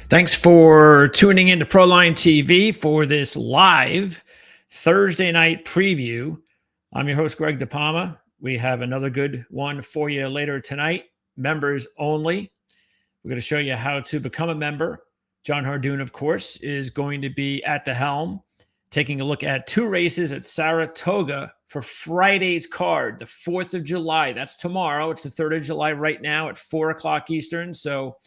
Thanks for tuning in to Proline TV for this live Thursday night preview. I'm your host, Greg DePalma. We have another good one for you later tonight. Members only. We're going to show you how to become a member. John Hardoon, of course, is going to be at the helm, taking a look at two races at Saratoga for Friday's card, the 4th of July. That's tomorrow. It's the 3rd of July right now at 4 o'clock Eastern. So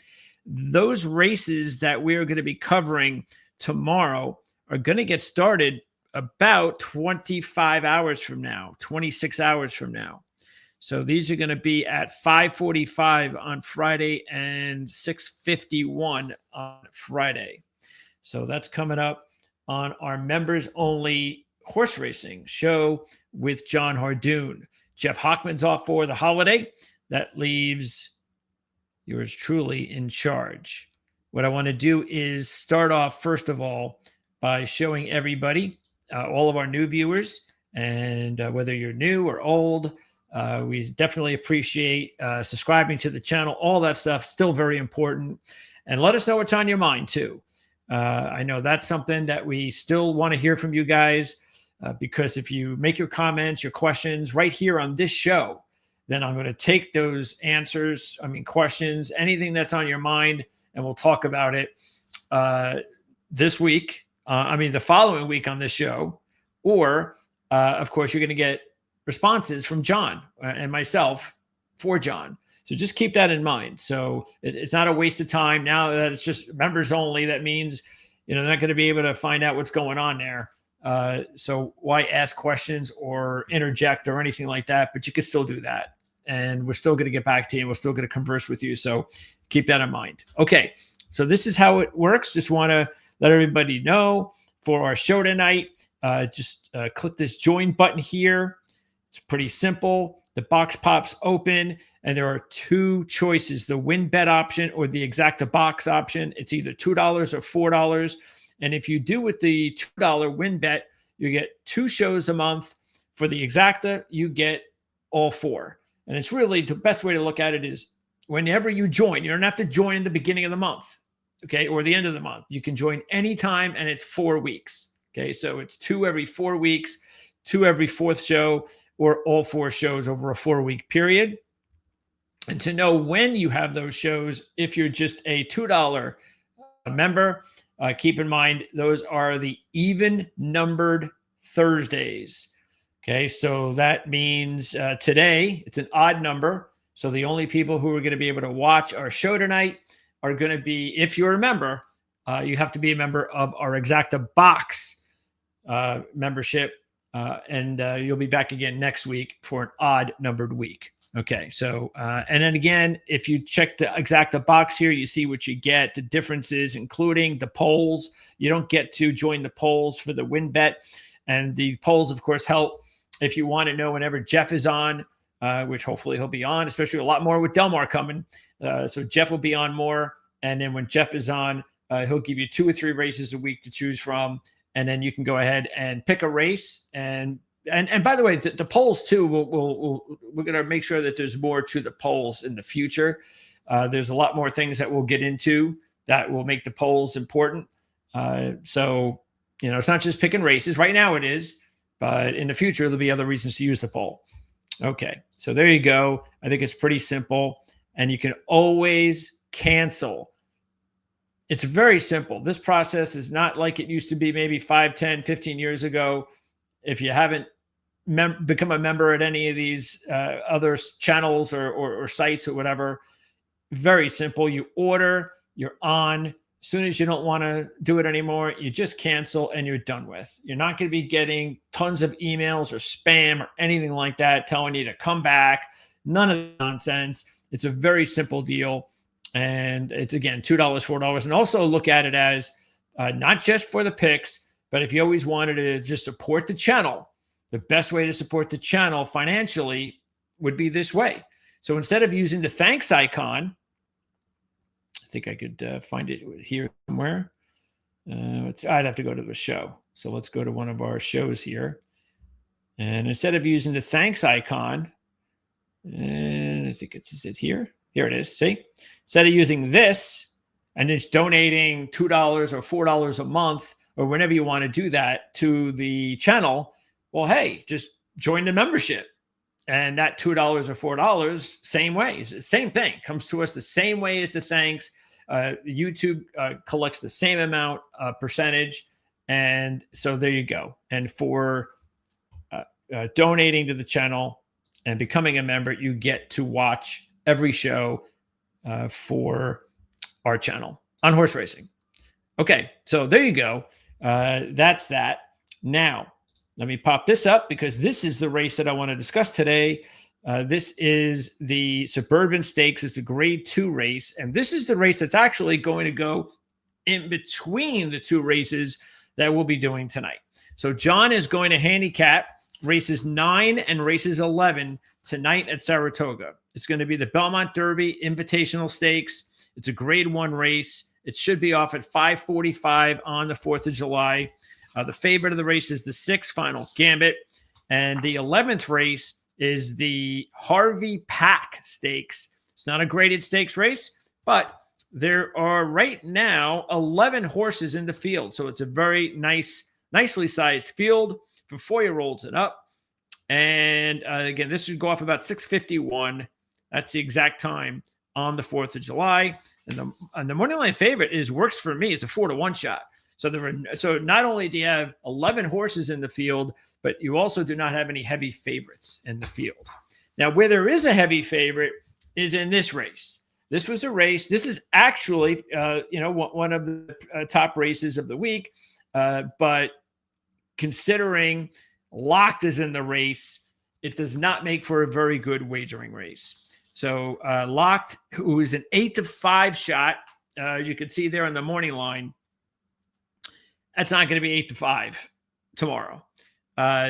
those races that we're going to be covering tomorrow are going to get started about 25 hours from now, 26 hours from now. So these are going to be at 5:45 on Friday and 6:51 on Friday. So that's coming up on our members only horse racing show with John Hardoon. Jeff Hockman's off for the holiday. That leaves yours truly in charge. What I want to do is start off, first of all, by showing everybody, all of our new viewers, and whether you're new or old, we definitely appreciate subscribing to the channel. All that stuff, still very important. And let us know what's on your mind, too. I know that's something that we still want to hear from you guys, because if you make your comments, your questions right here on this show, then I'm going to take those questions, anything that's on your mind, and we'll talk about it this week. The following week on this show. Or, of course, you're going to get responses from John and myself for John. So just keep that in mind. So it's not a waste of time. Now that it's just members only, that means they're not going to be able to find out what's going on there. So why ask questions or interject or anything like that? But you could still do that. And we're still going to get back to you. And we're still going to converse with you. So keep that in mind. Okay, so this is how it works. Just want to let everybody know for our show tonight. Just click this join button here. It's pretty simple. The box pops open, and there are two choices: the win bet option or the exacta box option. It's either $2 or $4. And if you do with the $2 win bet, you get 2 shows a month. For the exacta, you get all 4. And it's really, the best way to look at it is whenever you join, you don't have to join in the beginning of the month, okay, or the end of the month. You can join anytime, and it's 4 weeks, okay? So it's 2 every 4 weeks, 2 every 4th show, or all 4 shows over a 4-week period. And to know when you have those shows, if you're just a $2 member, keep in mind those are the even-numbered Thursdays. Okay, so that means today it's an odd number. So the only people who are going to be able to watch our show tonight are going to be, if you're a member, you have to be a member of our Exacta Box membership. And you'll be back again next week for an odd numbered week. Okay, so, and then again, if you check the Exacta Box here, you see what you get, the differences, including the polls. You don't get to join the polls for the win bet. And the polls, of course, help if you want to know whenever Jeff is on, which hopefully he'll be on, especially a lot more with Delmar coming. So Jeff will be on more. And then when Jeff is on, he'll give you 2 or 3 races a week to choose from. And then you can go ahead and pick a race. And by the way, the polls, too, we're going to make sure that there's more to the polls in the future. There's a lot more things that we'll get into that will make the polls important. So it's not just picking races. Right now it is, but in the future, there'll be other reasons to use the poll. Okay, so there you go. I think it's pretty simple, and you can always cancel. It's very simple. This process is not like it used to be maybe 5, 10, 15 years ago. If you haven't become a member at any of these other channels or sites or whatever, very simple. You order, you're on. As soon as you don't want to do it anymore, you just cancel and you're done with. You're not going to be getting tons of emails or spam or anything like that telling you to come back. None of the nonsense. It's a very simple deal. And it's, again, $2, $4. And also look at it as not just for the picks, but if you always wanted to just support the channel, the best way to support the channel financially would be this way. So instead of using the thanks icon, I think I could find it here somewhere. I'd have to go to the show. So let's go to one of our shows here. And instead of using the thanks icon, and I think it's, is it here? Here it is. See, instead of using this and it's donating $2 or $4 a month or whenever you want to do that to the channel, well, hey, just join the membership. And that $2 or $4, same way, it's the same thing, comes to us the same way as the thanks. YouTube collects the same amount percentage. And so there you go. And for donating to the channel and becoming a member, you get to watch every show for our channel on horse racing. Okay, so there you go. That's that. Now, let me pop this up because this is the race that I want to discuss today. This is the Suburban Stakes. It's a grade 2 race. And this is the race that's actually going to go in between the two races that we'll be doing tonight. So John is going to handicap races 9 and races 11 tonight at Saratoga. It's going to be the Belmont Derby Invitational Stakes. It's a grade 1 race. It should be off at 5:45 on the 4th of July. The favorite of the race is the 6th Final Gambit. And the 11th race is the Harvey Pack Stakes. It's not a graded stakes race, but there are right now 11 horses in the field. So it's a very nicely sized field for 4-year-olds and up. And again, this should go off about 6:51. That's the exact time on the 4th of July. And the money line favorite Works For Me. It's a 4-to-1 shot. So not only do you have 11 horses in the field, but you also do not have any heavy favorites in the field. Now, where there is a heavy favorite is in this race. This was a race. This is actually, one of the top races of the week. But considering Locked is in the race, it does not make for a very good wagering race. So Locked, who is an 8-to-5 shot, you can see there on the morning line, that's not going to be 8-to-5 tomorrow.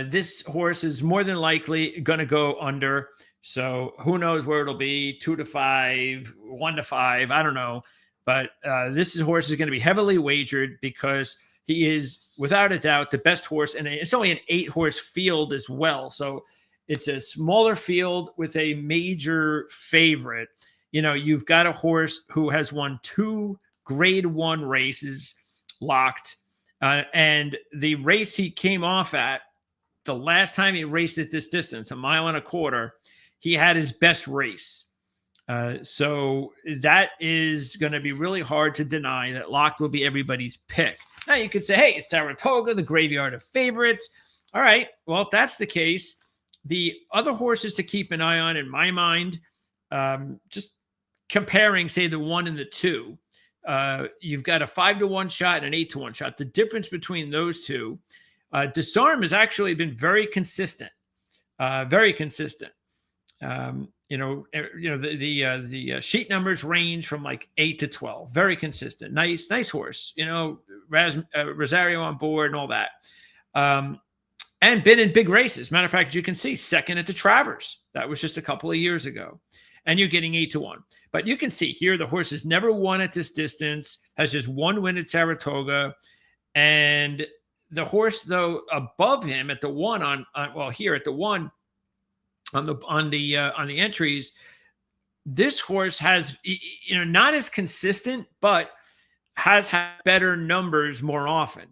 This horse is more than likely going to go under. So who knows where it'll be, 2-to-5, 1-to-5, I don't know. But this horse is going to be heavily wagered because he is, without a doubt, the best horse. And it's only an 8-horse field as well. So it's a smaller field with a major favorite. You've got a horse who has won 2 grade 1 races, Locked. And the race he came off at, the last time he raced at this distance, 1.25 miles, he had his best race. So that is going to be really hard to deny that Locked will be everybody's pick. Now you could say, hey, it's Saratoga, the graveyard of favorites. All right, well, if that's the case, the other horses to keep an eye on in my mind, just comparing, say, the 1 and the 2, you've got a 5-to-1 shot and an 8-to-1 shot. The difference between those two, Disarm has actually been very consistent, very consistent. The sheet numbers range from like 8 to 12, very consistent, nice horse. Rosario on board and all that, and been in big races. Matter of fact, you can see second at the Travers. That was just a couple of years ago. And you're getting 8-to-1. But you can see here the horse has never won at this distance, has just 1 win at Saratoga. And the horse, though, above him at the 1 here at the 1 on the entries, this horse has, not as consistent, but has had better numbers more often.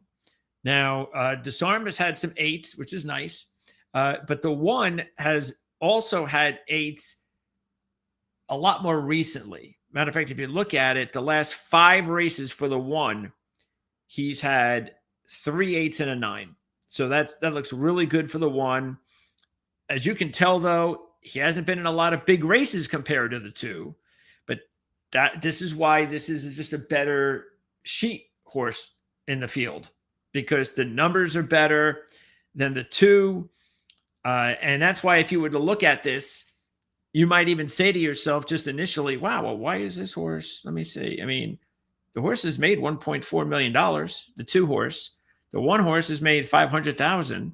Now, Disarm has had some 8s, which is nice. But the 1 has also had 8s a lot more recently. Matter of fact, if you look at it, the last 5 races for the 1, he's had 3 8s and a 9. So that looks really good for the 1. As you can tell, though, he hasn't been in a lot of big races compared to the 2. But this is why this is just a better sheet horse in the field, because the numbers are better than the 2. And that's why if you were to look at this, you might even say to yourself just initially, wow, well, why is this horse? Let me see. I mean, the horse has made $1.4 million, the 2 horse. The 1 horse has made $500,000.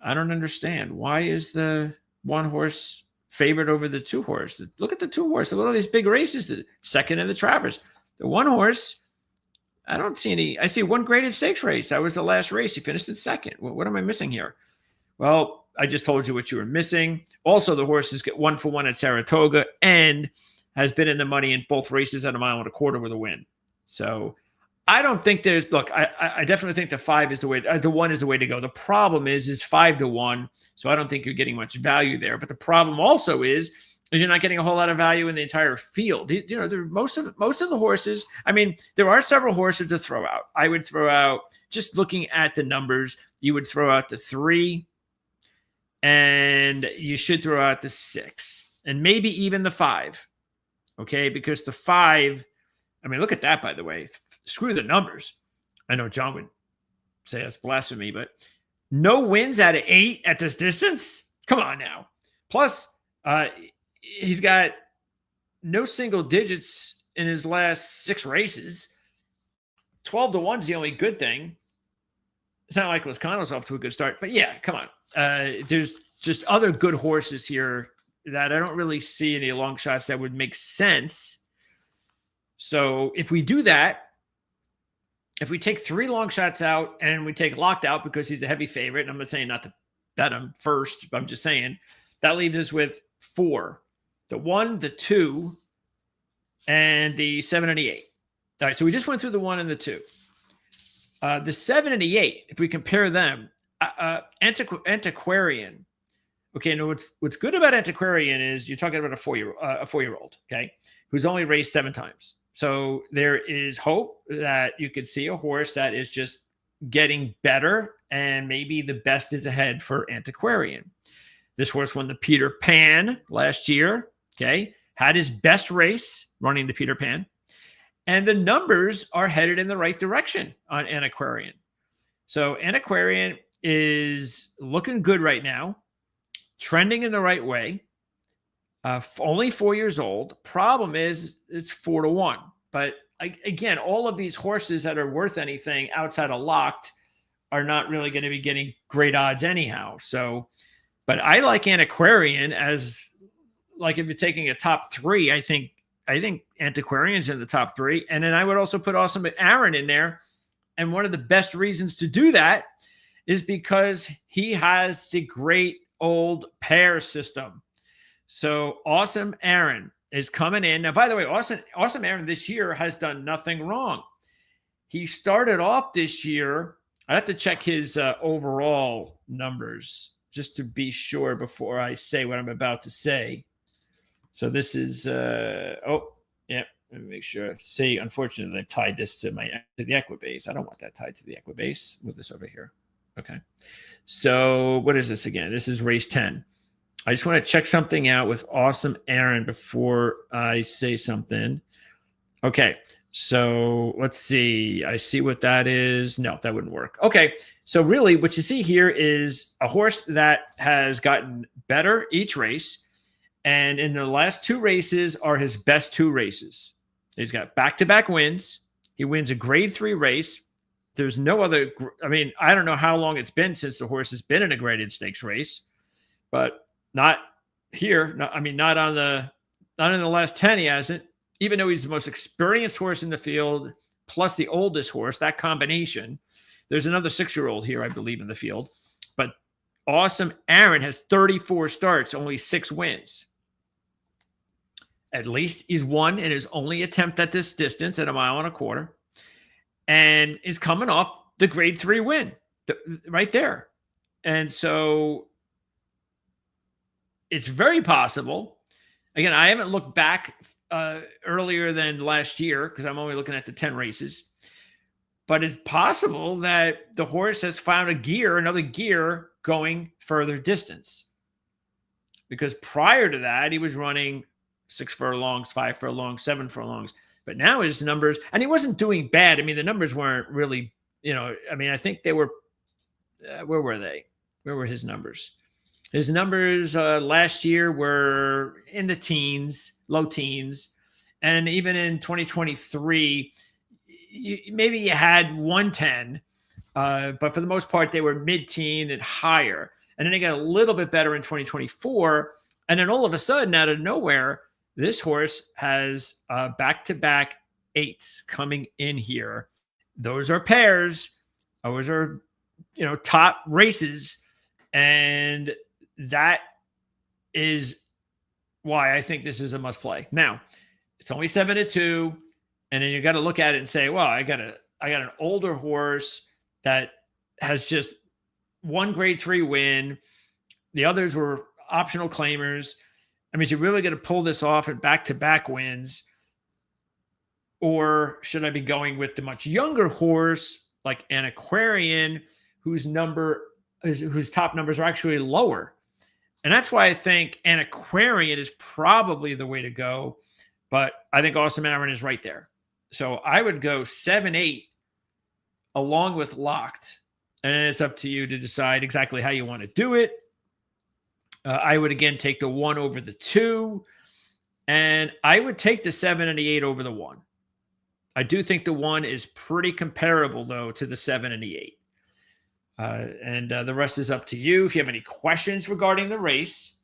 I don't understand. Why is the 1 horse favored over the 2 horse? Look at the 2 horse. Look at all these big races. The second in the Travers. The 1 horse, I don't see any. I see 1 graded stakes race. That was the last race. He finished in second. What am I missing here? Well, I just told you what you were missing. Also, the horses get 1-for-1 at Saratoga and has been in the money in both races at 1.25 miles with a win. So I don't think there's look. I definitely think the 5 is the way. The 1 is the way to go. The problem is 5-1. So I don't think you're getting much value there. But the problem also is you're not getting a whole lot of value in the entire field. You know, most of the horses. I mean, there are several horses to throw out. I would throw out, just looking at the numbers, you would throw out the 3, and you should throw out the 6, and maybe even the 5. Okay, because the 5. I mean, look at that, by the way. Screw the numbers. I know John would say that's blasphemy, but no wins out of 8 at this distance? Come on now. Plus, he's got no single digits in his last 6 races. 12-1 is the only good thing. It's not like Lascano's off to a good start, but yeah, come on. There's just other good horses here that I don't really see any long shots that would make sense. So if we do that, if we take 3 long shots out and we take Locked Out because he's a heavy favorite, and I'm not saying not to bet him first, but I'm just saying that leaves us with 4, the 1, the 2, and the 7 and the 8. All right, so we just went through the 1 and the 2. The 7 and the 8, if we compare them, Antiquarian. Okay, now what's good about Antiquarian is you're talking about a 4-year-old, okay, who's only raced 7 times. So there is hope that you could see a horse that is just getting better, and maybe the best is ahead for Antiquarian. This horse won the Peter Pan last year, okay, had his best race running the Peter Pan, and the numbers are headed in the right direction on Antiquarian. So Antiquarian is looking good right now, trending in the right way. Only 4 years old. Problem is it's 4-1. But again, all of these horses that are worth anything outside of Locked are not really going to be getting great odds anyhow. So, but I like Antiquarian as, like, if you're taking a top 3, I think Antiquarian's in the top 3. And then I would also put Awesome Aaron in there. And one of the best reasons to do that is because he has the great old pair system. So Awesome Aaron is coming in. Now, by the way, Awesome Aaron this year has done nothing wrong. He started off this year. I have to check his overall numbers just to be sure before I say what I'm about to say. So this is, let me make sure. See, unfortunately, I've tied this to the Equibase. I don't want that tied to the Equibase. Move this over here. Okay. So what is this again? This is race 10. I just want to check something out with Awesome Aaron before I say something. Okay. So let's see. I see what that is. No, that wouldn't work. Okay. So really what you see here is a horse that has gotten better each race. And in the last 2 races are his best 2 races. He's got back-to-back wins. He wins a grade 3 race. There's no other, I mean, I don't know how long it's been since the horse has been in a graded stakes race, but not here. Not in the last 10, he hasn't, even though he's the most experienced horse in the field, plus the oldest horse, that combination. There's another 6-year-old here, I believe, in the field. But Awesome Aaron has 34 starts, only 6 wins. At least he's won in his only attempt at this distance at 1.25 miles, and is coming off the grade 3 win right there. And so it's very possible. Again, I haven't looked back earlier than last year because I'm only looking at the 10 races. But it's possible that the horse has found another gear going further distance. Because prior to that, he was running 6 furlongs, 5 furlongs, 7 furlongs. But now his numbers, and he wasn't doing bad. I mean, the numbers weren't really, I think they were, where were they? Where were his numbers? His numbers last year were in the teens, low teens. And even in 2023, maybe you had 110, but for the most part, they were mid-teen and higher. And then they got a little bit better in 2024. And then all of a sudden, out of nowhere, this horse has back-to-back 8s coming in here. Those are pairs. Those are, top races. And that is why I think this is a must play. Now, it's only 7-2, And then you got to look at it and say, well, I got an older horse that has just one grade 3 win. The others were optional claimers. I mean, is he really going to pull this off at back-to-back wins? Or should I be going with the much younger horse like Antiquarian, whose top numbers are actually lower? And that's why I think Antiquarian is probably the way to go. But I think Austin Aaron is right there. So I would go 7-8 along with Locked. And it's up to you to decide exactly how you want to do it. I would, again, take the 1 over the 2. And I would take the 7 and the 8 over the 1. I do think the 1 is pretty comparable, though, to the 7 and the 8. And the rest is up to you. If you have any questions regarding the race,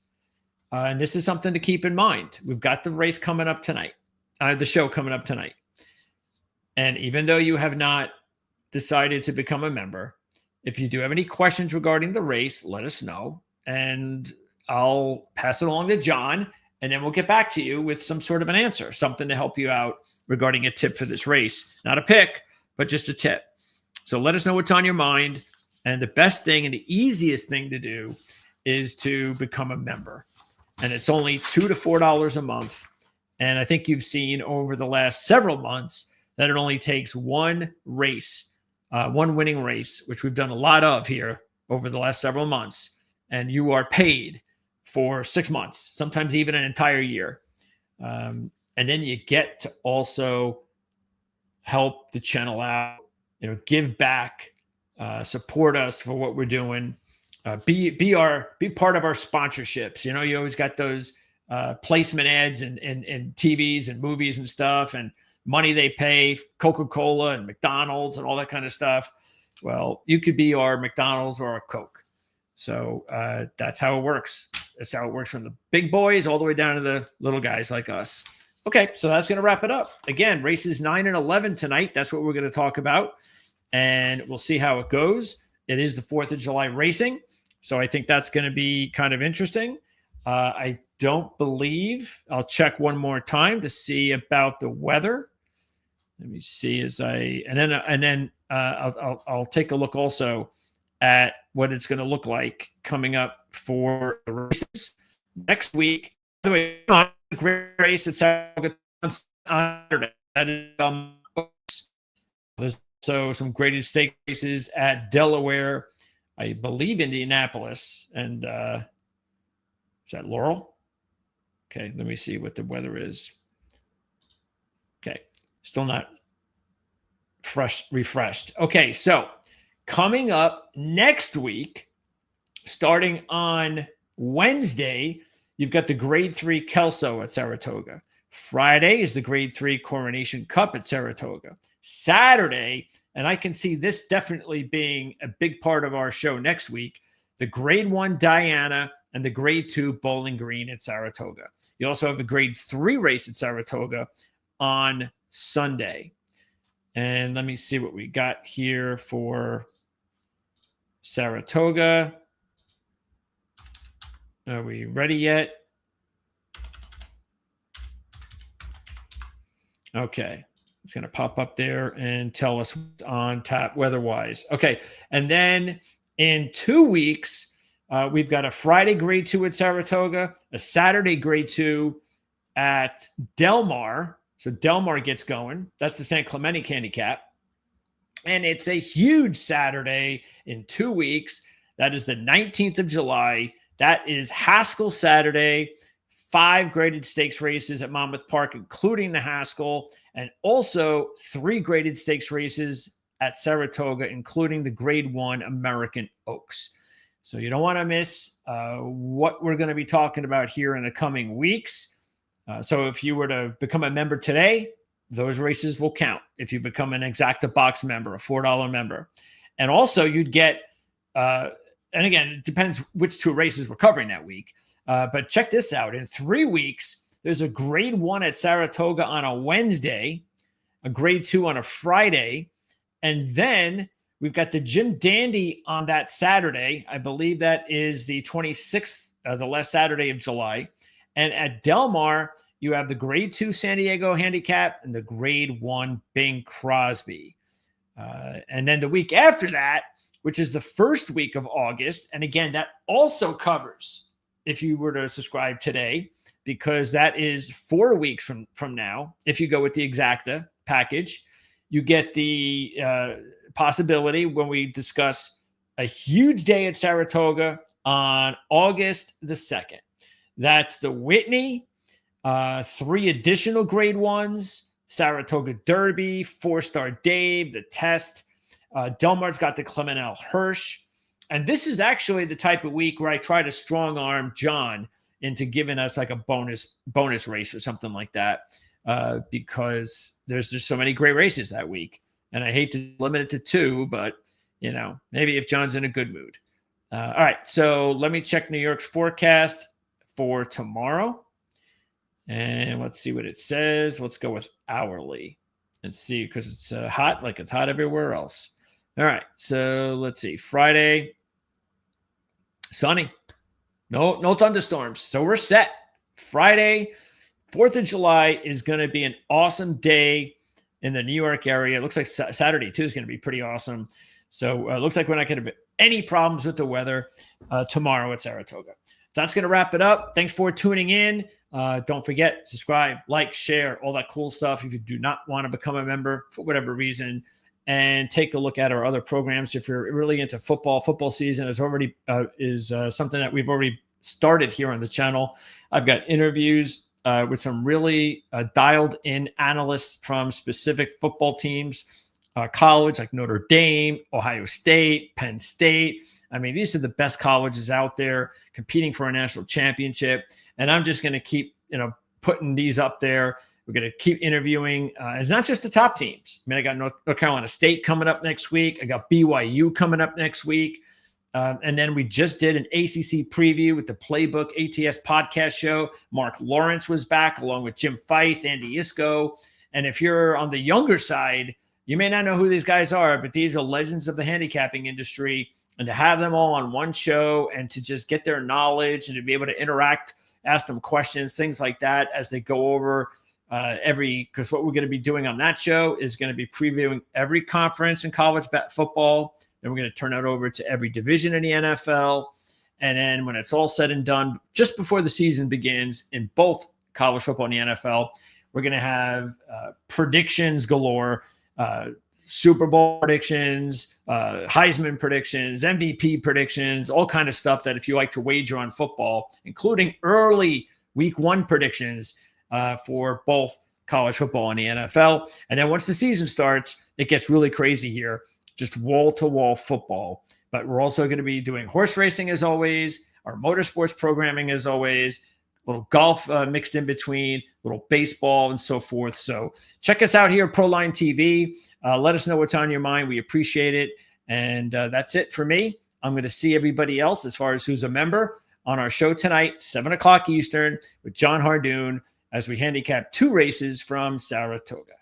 and this is something to keep in mind. We've got the race coming up tonight, the show coming up tonight. And even though you have not decided to become a member, if you do have any questions regarding the race, let us know. And I'll pass it along to John, and then we'll get back to you with some sort of an answer, something to help you out regarding a tip for this race. Not a pick, but just a tip. So let us know what's on your mind. And the best thing and the easiest thing to do is to become a member. And it's only $2 to $4 a month. And I think you've seen over the last several months that it only takes one race, one winning race, which we've done a lot of here over the last several months. And you are paid for 6 months, sometimes even an entire year. And then you get to also help the channel out, give back, support us for what we're doing, be part of our sponsorships. You always got those placement ads and TVs and movies and stuff, and money they pay, Coca-Cola and McDonald's and all that kind of stuff. Well, you could be our McDonald's or our Coke. So that's how it works. That's how it works from the big boys all the way down to the little guys like us. Okay, so that's going to wrap it up. Again, races 9 and 11 tonight. That's what we're going to talk about, and we'll see how it goes. It is the 4th of July racing, so I think that's going to be kind of interesting. I don't believe – I'll check one more time to see about the weather. Let me see and then I'll take a look also at what it's going to look like coming up for the races next week. By the way, a great race at Saratoga on Saturday. That is, there's also some graded stake races at Delaware, I believe Indianapolis, and is that Laurel? Okay, let me see what the weather is. Okay, still not refreshed. Okay, so coming up next week, starting on Wednesday, you've got the Grade 3 Kelso at Saratoga. Friday is the Grade 3 Coronation Cup at Saratoga. Saturday, and I can see this definitely being a big part of our show next week, the Grade 1 Diana and the Grade 2 Bowling Green at Saratoga. You also have a Grade 3 race at Saratoga on Sunday. And let me see what we got here for Saratoga. Are we ready yet? Okay. It's going to pop up there and tell us what's on tap weather-wise. Okay. And then in 2 weeks, we've got a Friday Grade 2 at Saratoga, a Saturday Grade 2 at Del Mar. So Del Mar gets going. That's the San Clemente Handicap. And it's a huge Saturday in 2 weeks. That is the 19th of July. That is Haskell Saturday, 5 graded stakes races at Monmouth Park, including the Haskell, and also 3 graded stakes races at Saratoga, including the Grade 1 American Oaks. So you don't want to miss what we're going to be talking about here in the coming weeks. So if you were to become a member today, those races will count. If you become an Exacta Box member, a $4 member. And also you'd get, and again, it depends which 2 races we're covering that week. But check this out. In 3 weeks, there's a Grade 1 at Saratoga on a Wednesday, a Grade 2 on a Friday, and then we've got the Jim Dandy on that Saturday. I believe that is the 26th, the last Saturday of July. And at Del Mar, you have the grade 2 San Diego handicap and the grade 1 Bing Crosby. And then the week after that, which is the first week of August. And again, that also covers if you were to subscribe today, because that is 4 weeks from now. If you go with the Exacta package, you get the possibility when we discuss a huge day at Saratoga on August the 2nd. That's the Whitney, 3 additional grade 1s, Saratoga Derby, 4-Star Dave, the Test. Del Mar's got the Clement L. Hirsch. And this is actually the type of week where I try to strong arm John into giving us like a bonus race or something like that, because there's just so many great races that week. And I hate to limit it to 2, but, maybe if John's in a good mood. All right, so let me check New York's forecast for tomorrow. And let's see what it says. Let's go with hourly and see, because it's hot, like it's hot everywhere else. All right, so let's see. Friday, sunny. No thunderstorms. So we're set. Friday, 4th of July is going to be an awesome day in the New York area. It looks like Saturday, too, is going to be pretty awesome. So it looks like we're not going to have any problems with the weather tomorrow at Saratoga. So that's going to wrap it up. Thanks for tuning in. Don't forget, subscribe, like, share, all that cool stuff. If you do not want to become a member for whatever reason, and take a look at our other programs. If you're really into football season is already something that we've already started here on the channel. I've got interviews with some really dialed in analysts from specific football teams, college like Notre Dame, Ohio State, Penn State. I mean, these are the best colleges out there competing for a national championship. And I'm just going to keep, putting these up there. We're going to keep interviewing. It's not just the top teams. I mean, I got North Carolina State coming up next week. I got BYU coming up next week. And then we just did an ACC preview with the Playbook ATS podcast show. Mark Lawrence was back along with Jim Feist, Andy Isco. And if you're on the younger side, you may not know who these guys are, but these are legends of the handicapping industry. And to have them all on one show and to just get their knowledge and to be able to interact, ask them questions, things like that as they go over because what we're going to be doing on that show is going to be previewing every conference in college football. Then we're going to turn it over to every division in the NFL. And then when it's all said and done, just before the season begins in both college football and the NFL, we're going to have predictions galore, Super Bowl predictions, Heisman predictions, MVP predictions, all kind of stuff that if you like to wager on football, including early week 1 predictions for both college football and the NFL. And then once the season starts, it gets really crazy here, just wall-to-wall football. But we're also going to be doing horse racing as always, our motorsports programming as always, a little golf mixed in between, little baseball and so forth. So check us out here at Proline TV. Let us know what's on your mind. We appreciate it. And that's it for me. I'm going to see everybody else as far as who's a member on our show tonight, 7 o'clock Eastern with John Hardoon as we handicap 2 races from Saratoga.